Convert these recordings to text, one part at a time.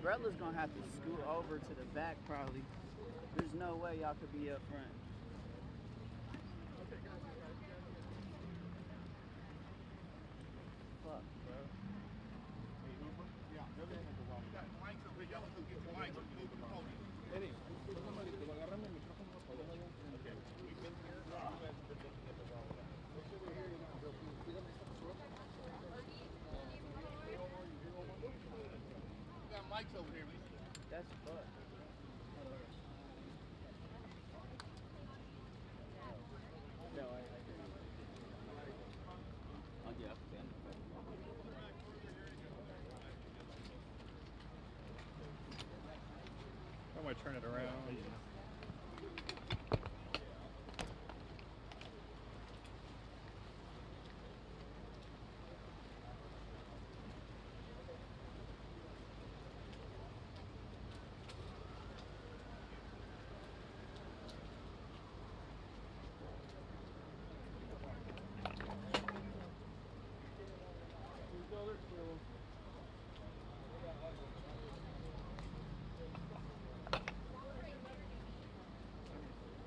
umbrella's gonna have to scoot over to the back probably. There's no way y'all could be up front. Fuck, bro. Eddie, agárrame el micrófono, por favor. We got mics over here. That's fuck. No, I hear you. Oh, yeah, I might turn it around.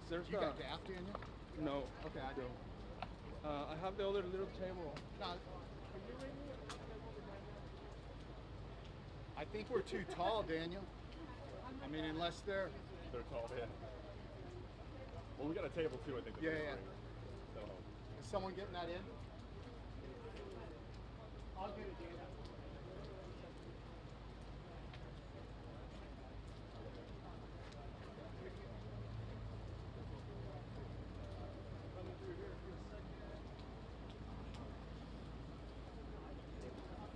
There's You got gaff, Daniel? No. Okay, I do. I have the other little table. No. I think we're too tall, Daniel. I mean, unless they're tall, yeah. Well, we got a table too, I think. Yeah. So. Is someone getting that in? I'll get it, Daniel.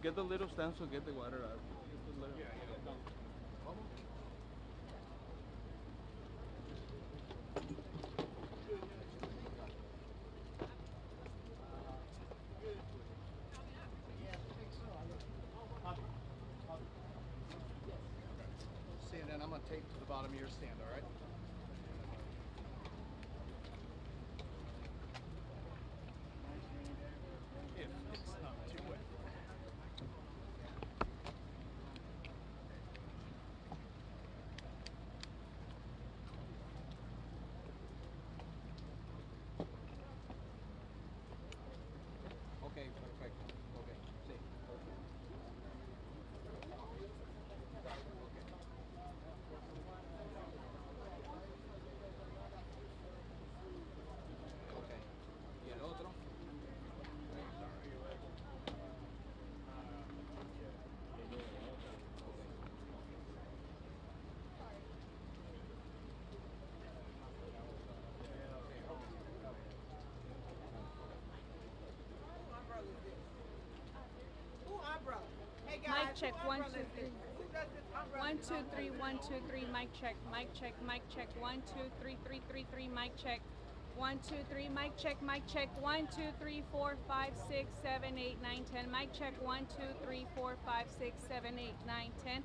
Get the little stand so get the water out. Yeah. See, and then I'm gonna tape to the bottom of your stand, all right? If it's not too wet. Okay, perfect. Okay, sí. Okay. ¿Y el otro? Mic check, 1, 2, 3. 1, 2, 3, 1, 2, 3, mic check, 1, 2, 3, 3, 3, 3, mic check. 1, 2, 3, mic check, 1, 2, 3, 4, 5, 6, 7, 8, 9, 10. Mic check, 1, 2, 3, 4, 5, 6, 7, 8, 9, 10.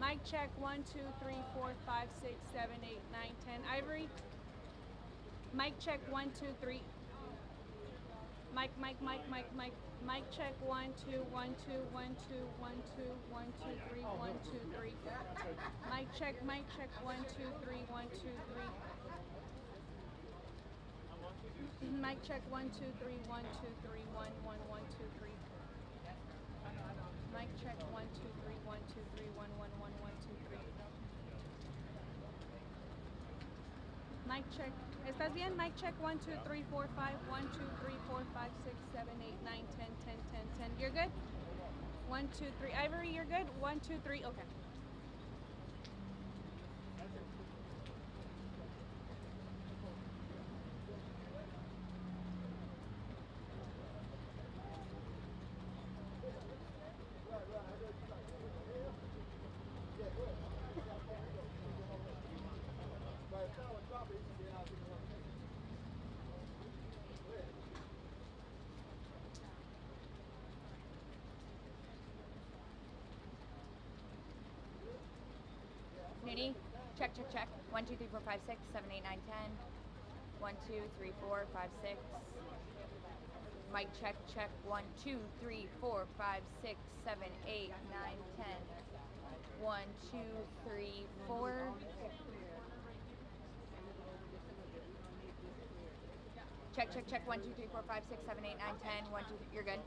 Mic check, 1, 2, 3, 4, 5, 6, 7, 8, 9, 10. Ivory. Mic check, 1, 2, 3. Mic check, 1, 2, 1, 2, 1, 2, 1, 2, 1, 2, 3, 1, 2, 3. Mic check, 1, 2, 3, 1, 2, 3. Mic check, 1, 2, 3, 1, 2, 3, 1, 1, 1, 2, 3. Mic check, 1, 2, 3, 1, 2, 3, 1, 1, 1, 1, 2, 3. Mic check. ¿Estás bien? Mic check, 1, 2, 3, 4, 5. 1, 2, 3, 4, 5, 6, 7, 8, 9, 10, 10, 10, 10. You're good? 1, 2, 3. Ivory, you're good? 1, 2, 3. Okay. Nudie, check, check, check. 1, 2, 3, 4, 5, 6, 7, 8, 9, 10. 1, 2, 3, 4, 5, 6. Mic check, check. 1, 2, 3, 4, 5, 6, 7, 8, 9, 10. 1, 2, 3, 4. Check, check, check. 1, 2, 3, 4, 5, 6, 7, 8, 9, 10. 1, 2, 3. You're good.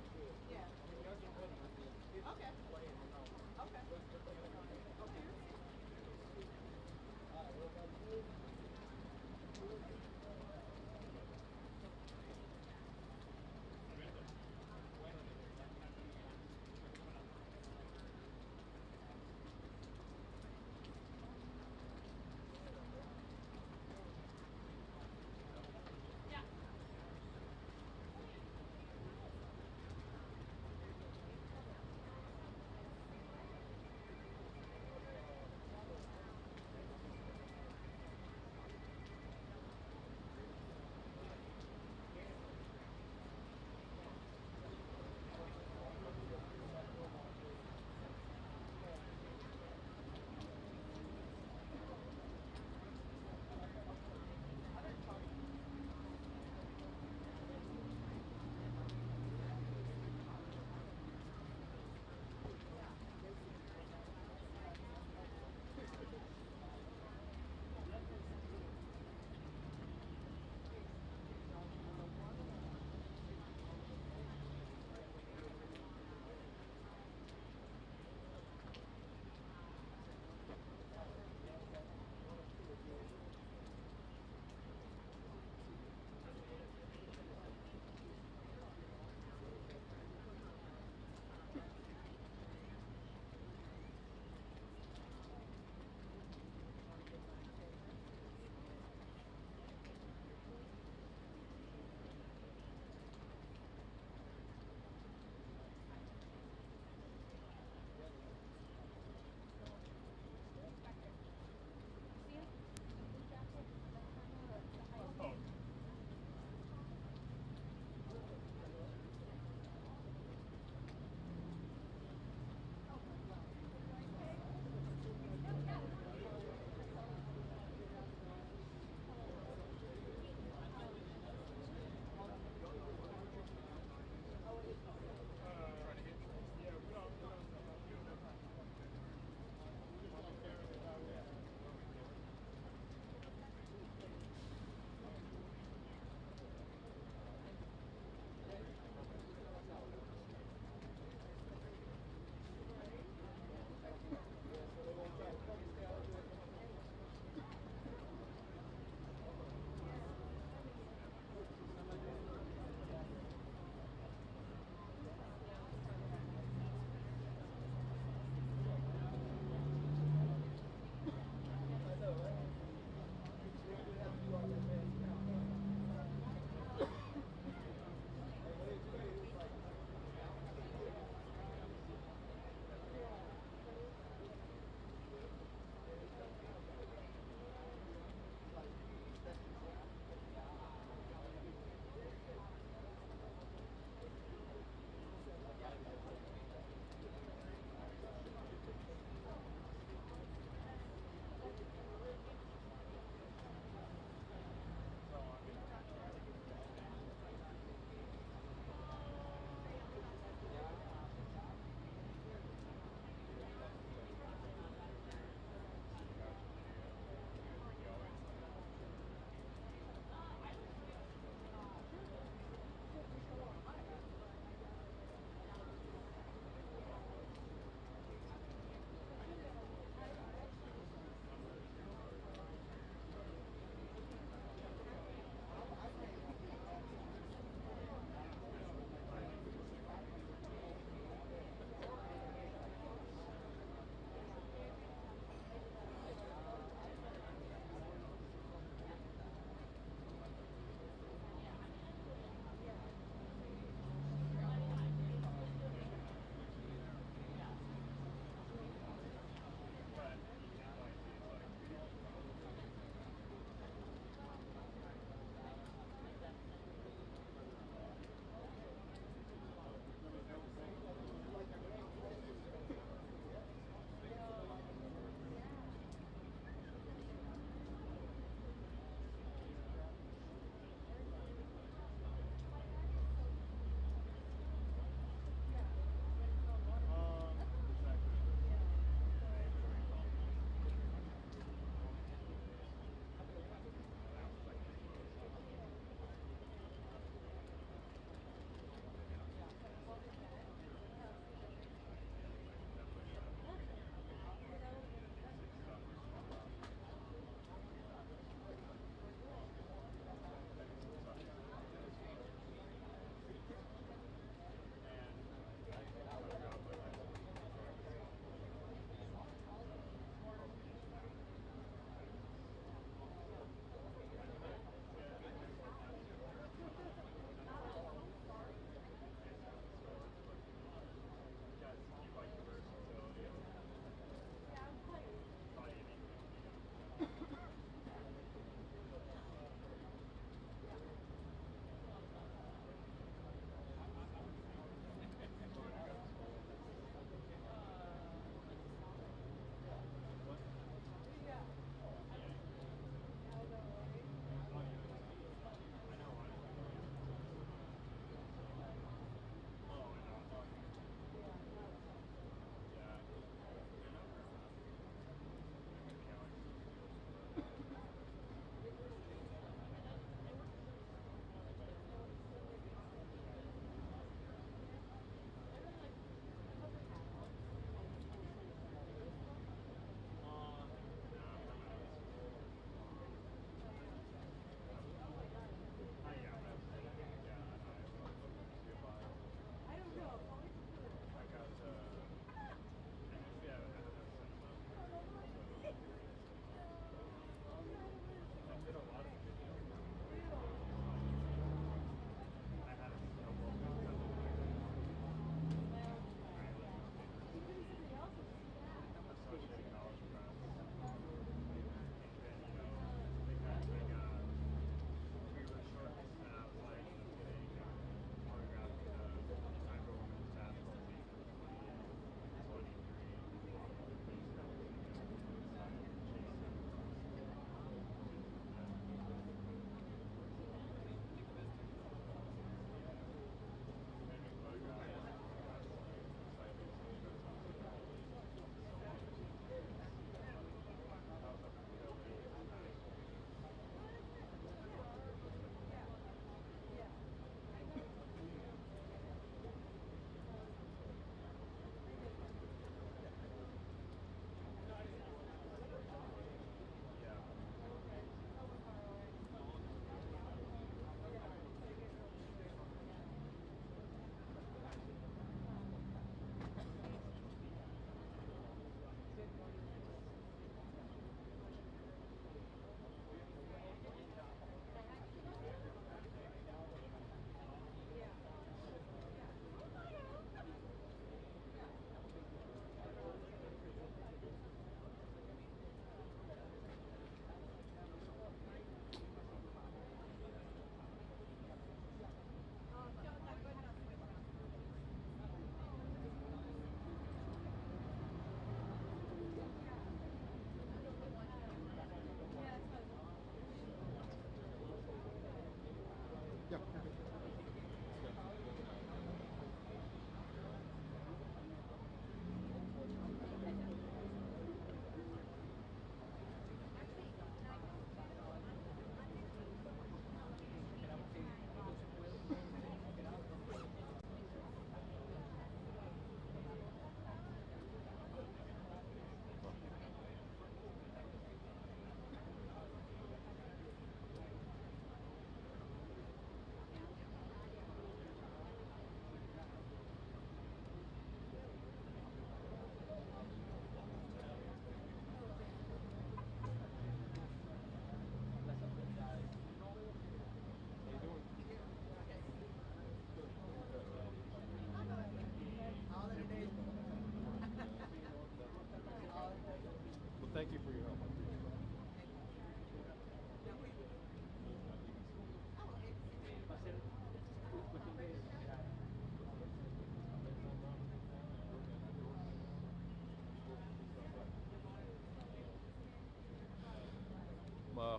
Thank you for your help. I appreciate it.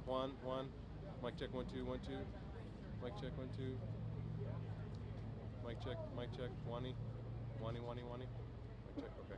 Juan, mic check 1 2 1 2. Mic check 1 2. Mic check. Wani. Mic check. Okay.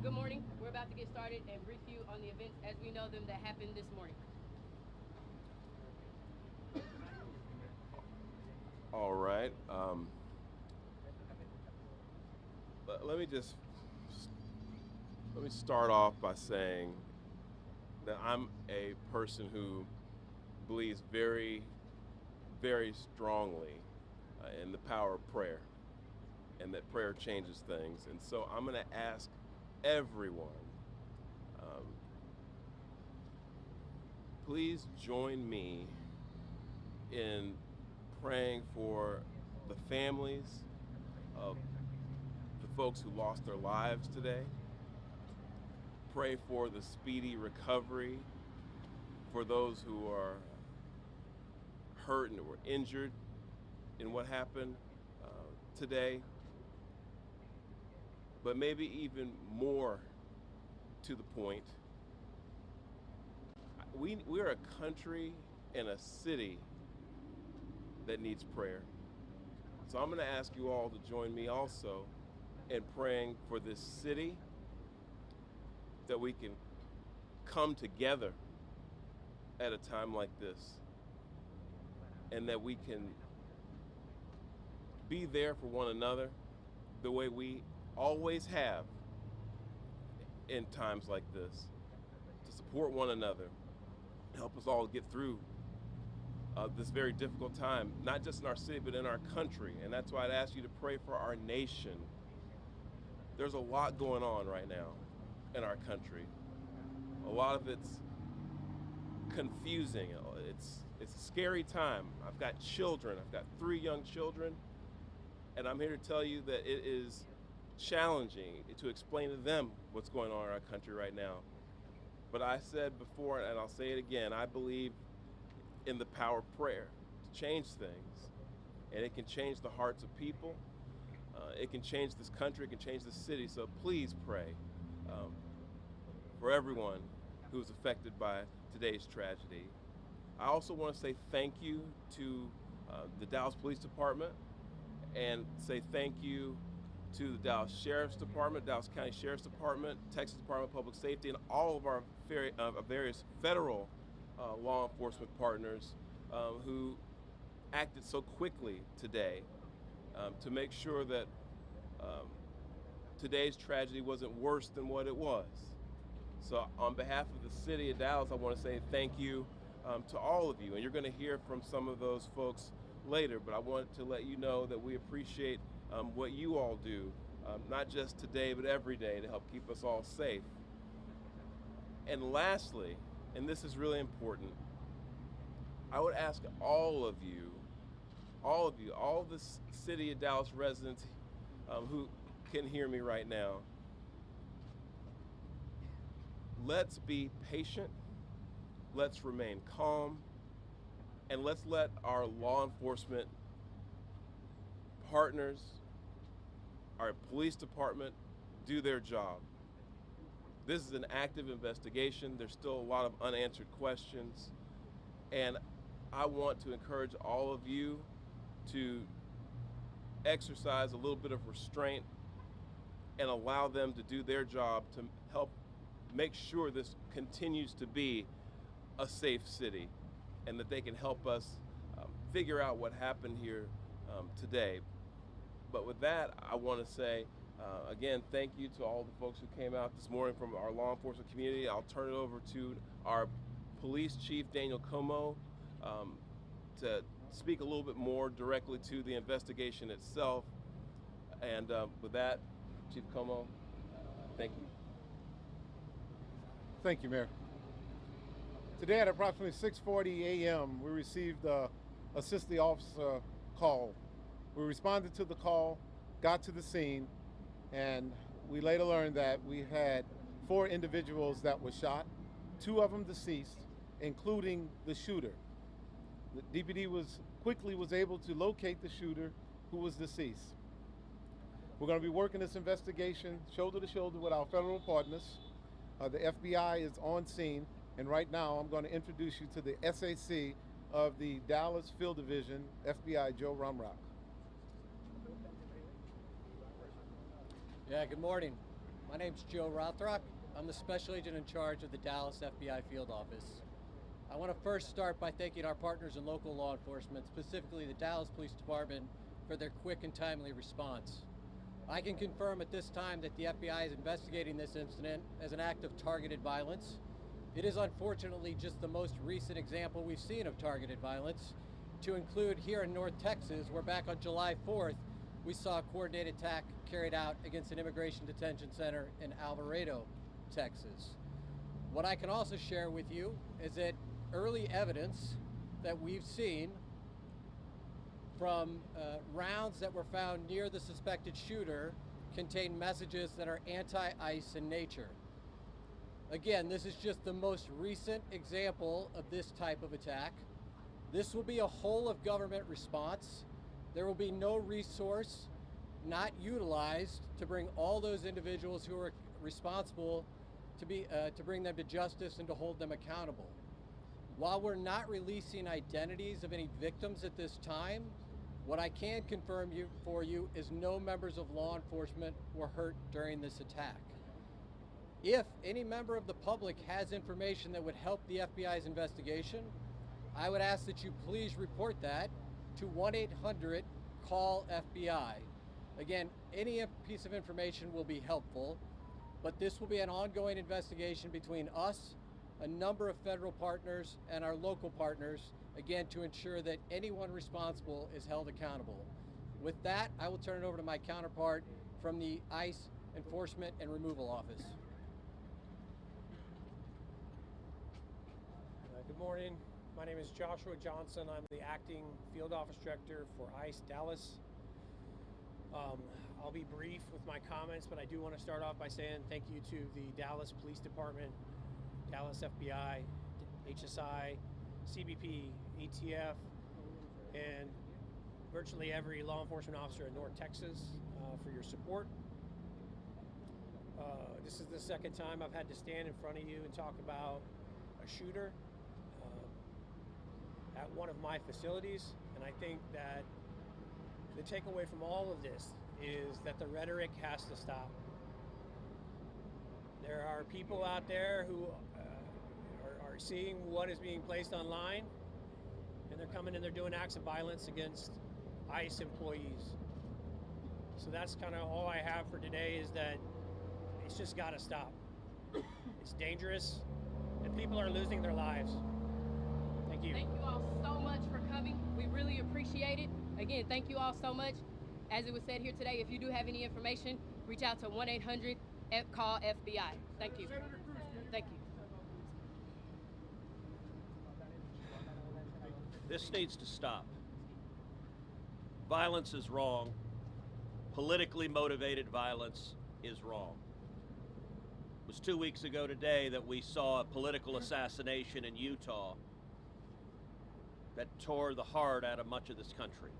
Good morning. We're about to get started and brief you on the events as we know them that happened this morning. All right. Let me start off by saying that I'm a person who believes very, very strongly in the power of prayer, and that prayer changes things. And so I'm going to ask everyone, please join me in praying for the families of the folks who lost their lives today. Pray for the speedy recovery for those who are hurt and were injured in what happened today. But maybe even more to the point, we're a country and a city that needs prayer. So I'm going to ask you all to join me also in praying for this city, that we can come together at a time like this, and that we can be there for one another the way we always have in times like this, to support one another, help us all get through this very difficult time, not just in our city, but in our country. And that's why I'd ask you to pray for our nation. There's a lot going on right now in our country. A lot of it's confusing. It's a scary time. I've got children. I've got 3 young children, and I'm here to tell you that it is challenging to explain to them what's going on in our country right now. But I said before, and I'll say it again, I believe in the power of prayer to change things, and it can change the hearts of people. It can change this country. It can change this city. So please pray for everyone who was affected by today's tragedy. I also want to say thank you to the Dallas Police Department, and say thank you to the Dallas Sheriff's Department, Dallas County Sheriff's Department, Texas Department of Public Safety, and all of our various federal law enforcement partners who acted so quickly today to make sure that today's tragedy wasn't worse than what it was. So on behalf of the city of Dallas, I want to say thank you to all of you. And you're going to hear from some of those folks later, but I wanted to let you know that we appreciate what you all do, not just today, but every day to help keep us all safe. And lastly, and this is really important, I would ask all of the city of Dallas residents who can hear me right now, let's be patient, let's remain calm, and let's let our law enforcement partners, our police department, do their job. This is an active investigation. There's still a lot of unanswered questions, and I want to encourage all of you to exercise a little bit of restraint and allow them to do their job to help make sure this continues to be a safe city and that they can help us figure out what happened here today. But with that, I want to say, again, thank you to all the folks who came out this morning from our law enforcement community. I'll turn it over to our police chief, Daniel Como, to speak a little bit more directly to the investigation itself. And with that, Chief Como, thank you. Thank you, Mayor. Today at approximately 6:40 a.m., we received a assist the officer call. We responded to the call, got to the scene, and we later learned that we had 4 individuals that were shot, 2 of them deceased, including the shooter. The DPD was able to locate the shooter who was deceased. We're going to be working this investigation shoulder to shoulder with our federal partners. The FBI is on scene, and right now I'm going to introduce you to the SAC of the Dallas Field Division, FBI Joe Rumrock. Yeah, good morning. My name's Joe Rothrock. I'm the special agent in charge of the Dallas FBI Field Office. I want to first start by thanking our partners in local law enforcement, specifically the Dallas Police Department, for their quick and timely response. I can confirm at this time that the FBI is investigating this incident as an act of targeted violence. It is unfortunately just the most recent example we've seen of targeted violence, to include here in North Texas, where back on July 4th, we saw a coordinated attack carried out against an immigration detention center in Alvarado, Texas. What I can also share with you is that early evidence that we've seen from rounds that were found near the suspected shooter contain messages that are anti-ICE in nature. Again, this is just the most recent example of this type of attack. This will be a whole of government response. There will be no resource not utilized to bring all those individuals who are responsible to bring them to justice and to hold them accountable. While we're not releasing identities of any victims at this time, what I can confirm for you is no members of law enforcement were hurt during this attack. If any member of the public has information that would help the FBI's investigation, I would ask that you please report that to 1-800-CALL-FBI. Again, any piece of information will be helpful, but this will be an ongoing investigation between us, a number of federal partners, and our local partners, again, to ensure that anyone responsible is held accountable. With that, I will turn it over to my counterpart from the ICE Enforcement and Removal Office. Good morning. My name is Joshua Johnson. I'm the acting field office director for ICE Dallas. I'll be brief with my comments, but I do want to start off by saying thank you to the Dallas Police Department, Dallas FBI, HSI, CBP, ATF, and virtually every law enforcement officer in North Texas for your support. This is the second time I've had to stand in front of you and talk about a shooter at one of my facilities, and I think that the takeaway from all of this is that the rhetoric has to stop. There are people out there who are seeing what is being placed online, and they're coming and they're doing acts of violence against ICE employees. So that's kind of all I have for today, is that it's just got to stop. It's dangerous, and people are losing their lives. Thank you. Thank you all so much for coming. We really appreciate it. Again, thank you all so much. As it was said here today, if you do have any information, reach out to 1-800-CALL-FBI. Thank you. Thank you. This needs to stop. Violence is wrong. Politically motivated violence is wrong. It was 2 weeks ago today that we saw a political assassination in Utah that tore the heart out of much of this country.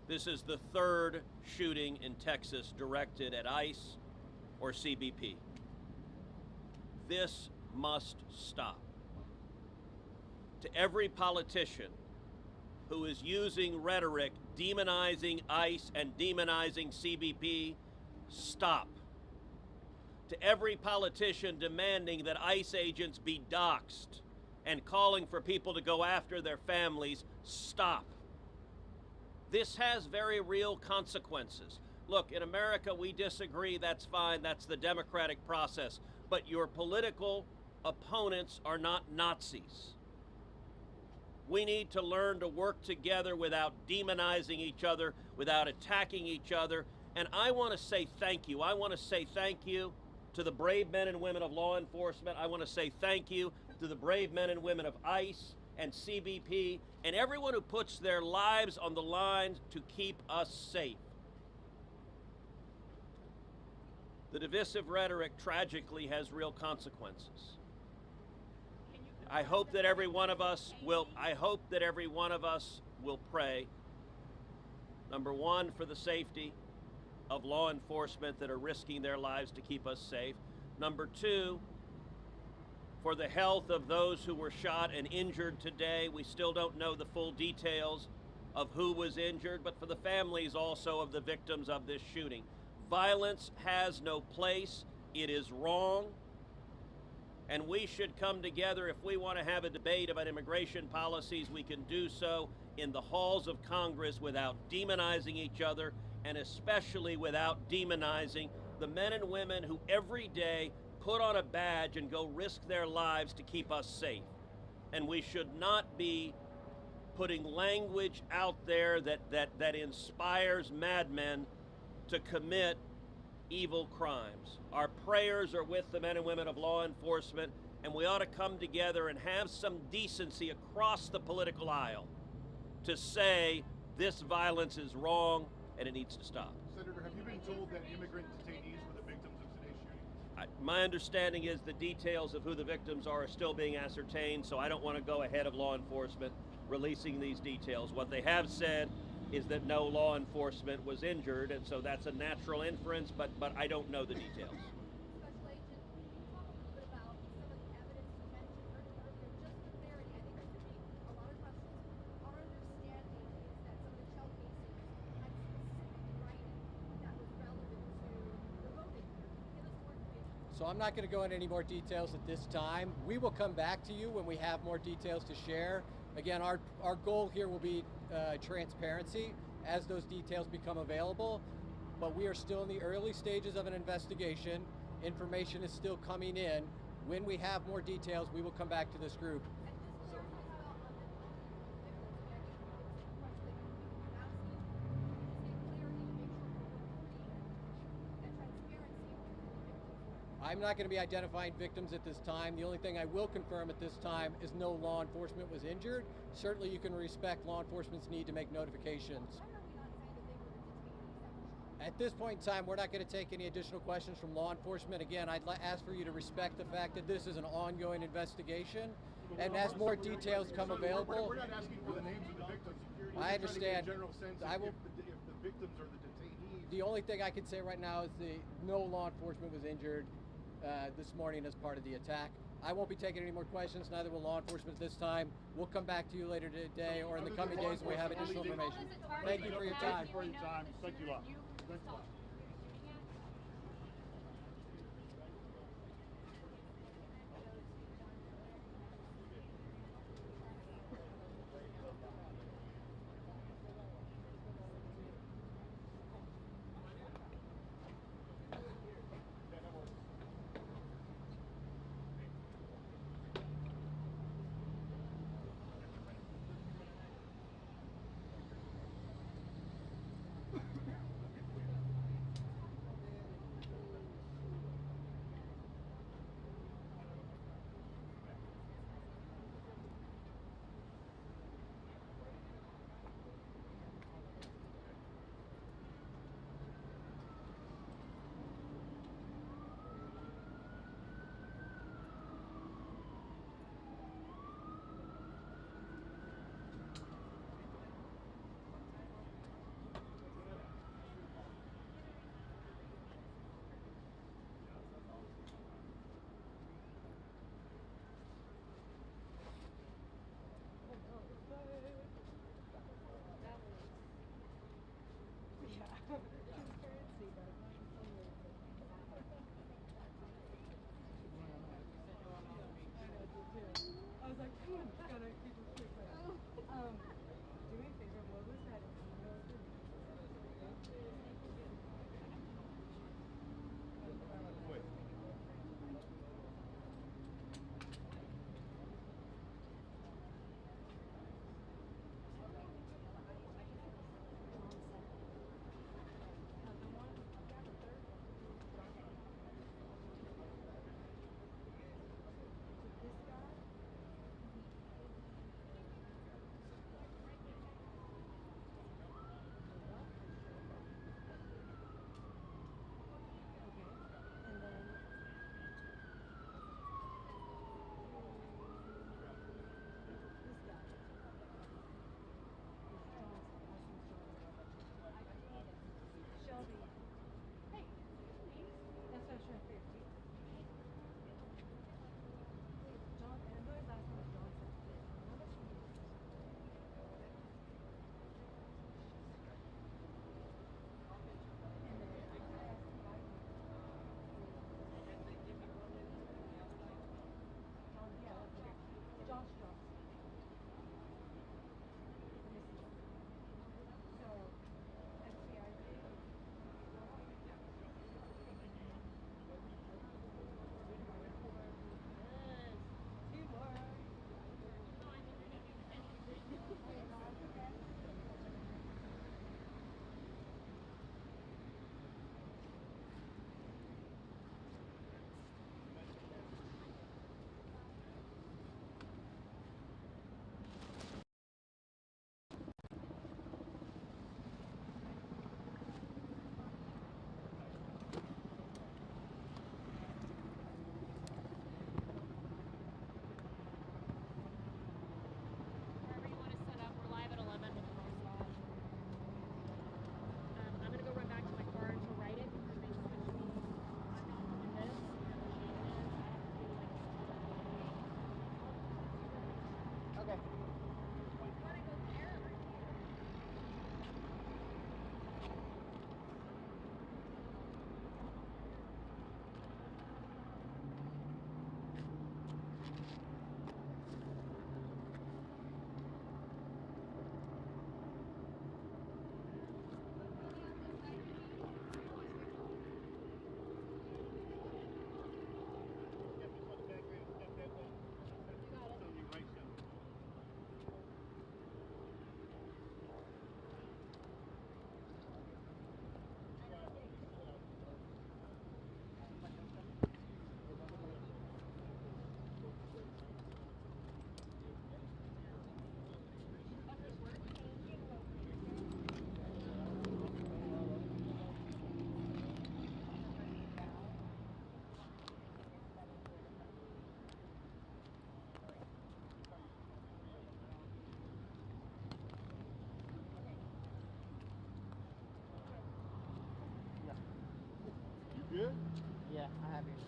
This is the third shooting in Texas directed at ICE or CBP. This must stop. To every politician who is using rhetoric demonizing ICE and demonizing CBP, stop. To every politician demanding that ICE agents be doxxed and calling for people to go after their families, stop. This has very real consequences. Look, in America, we disagree, that's fine, that's the democratic process. But your political opponents are not Nazis. We need to learn to work together without demonizing each other, without attacking each other. And I want to say thank you. I want to say thank you to the brave men and women of law enforcement. I want to say thank you to the brave men and women of ICE and CBP and everyone who puts their lives on the line to keep us safe. The divisive rhetoric tragically has real consequences. I hope that every one of us will pray, number one, for the safety of law enforcement that are risking their lives to keep us safe. Number two, for the health of those who were shot and injured today. We still don't know the full details of who was injured, but for the families also of the victims of this shooting. Violence has no place. It is wrong. And we should come together. If we want to have a debate about immigration policies, we can do so in the halls of Congress without demonizing each other, and especially without demonizing the men and women who every day put on a badge and go risk their lives to keep us safe. And we should not be putting language out there that inspires madmen to commit evil crimes. Our prayers are with the men and women of law enforcement, and we ought to come together and have some decency across the political aisle to say this violence is wrong and it needs to stop. Senator, have you been told that immigrant detainees were the victims of today's shooting? My understanding is the details of who the victims are still being ascertained, so I don't want to go ahead of law enforcement releasing these details. What they have said is that no law enforcement was injured, and so that's a natural inference, but I don't know the details. Special Agent, can you talk a little bit about some of the evidence you mentioned earlier? Just for clarity, I think there could be a lot of questions. Our understanding is that some of the shell casings had specific writing that was relevant to the voting. Give us more information. So I'm not going to go into any more details at this time. We will come back to you when we have more details to share. Again, our goal here will be transparency as those details become available, but we are still in the early stages of an investigation. Information is still coming in. When we have more details, we will come back to this group. I'm not going to be identifying victims at this time. The only thing I will confirm at this time is no law enforcement was injured. Certainly you can respect law enforcement's need to make notifications. At this point in time, we're not going to take any additional questions from law enforcement. Again, I'd ask for you to respect the fact that this is an ongoing investigation, and as more details come available. We're not asking for the names of the victims. I understand. General sense I will. If the victims are the detainees. The only thing I can say right now is no law enforcement was injured this morning as part of the attack. I won't be taking any more questions, neither will law enforcement this time. We'll come back to you later today or in the coming days when we have additional information. Thank you for your time. Thank you a lot. Thanks a lot.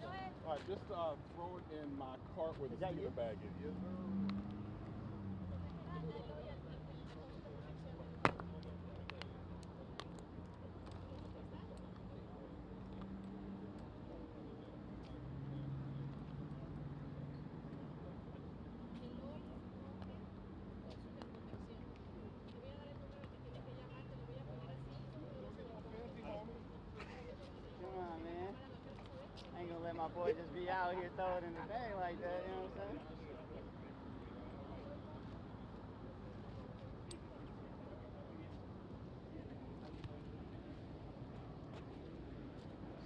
Go ahead. All right, just throw it in my cart where the that Steeler you? bag is. Yes, sir. Come on, man. I ain't gonna let my boy just be out here throwing in the bag like that, you know what I'm saying?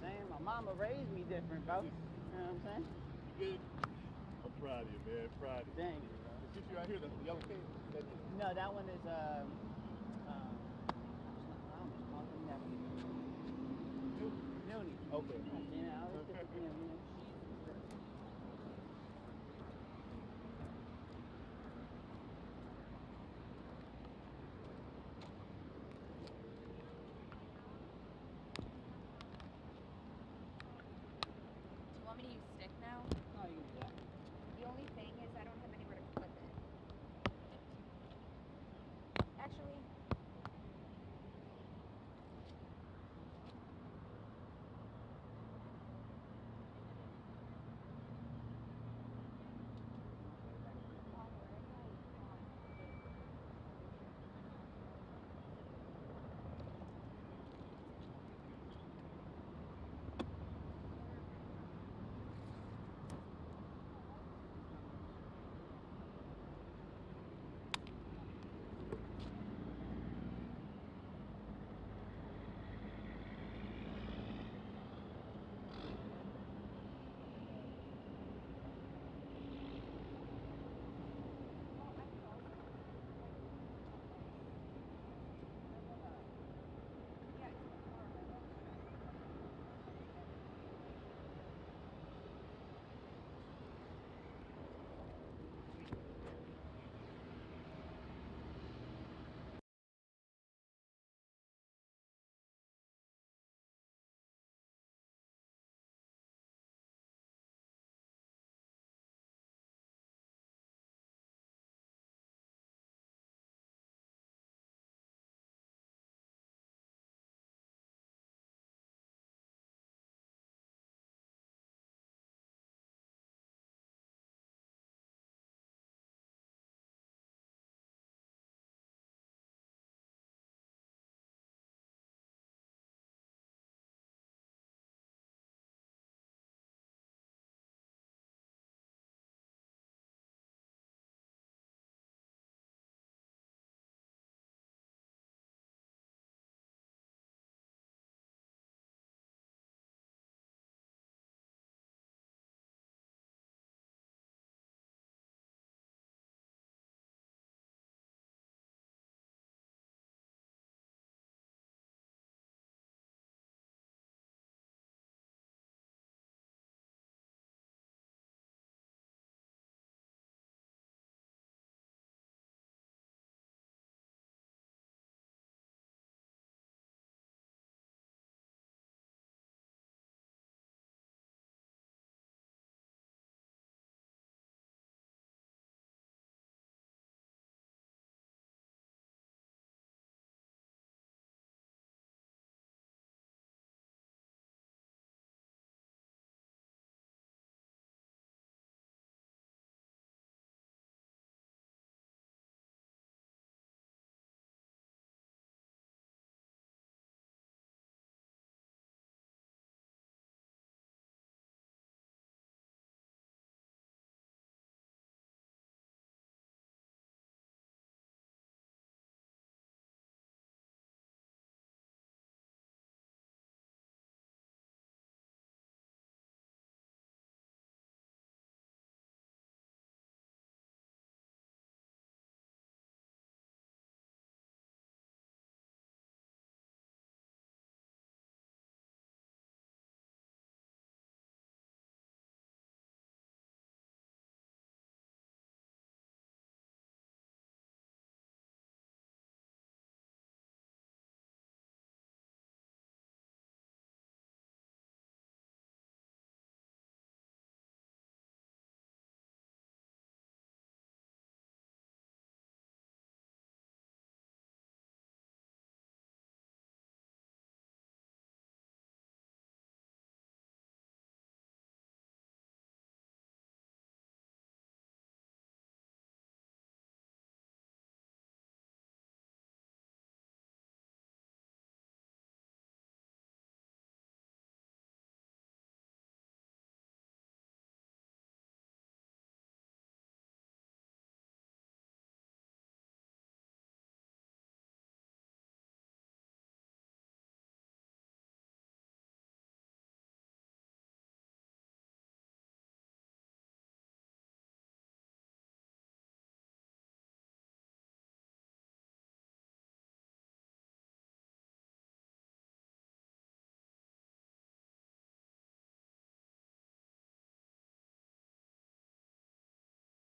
Saying my mama raised me different, bro. You know what I'm saying? Good. I'm proud of you, man. Proud of you. Thank you, bro. The picture right here, the yellow cake. No, that one is I almost called him that. Nooney. Okay. You know, I always get the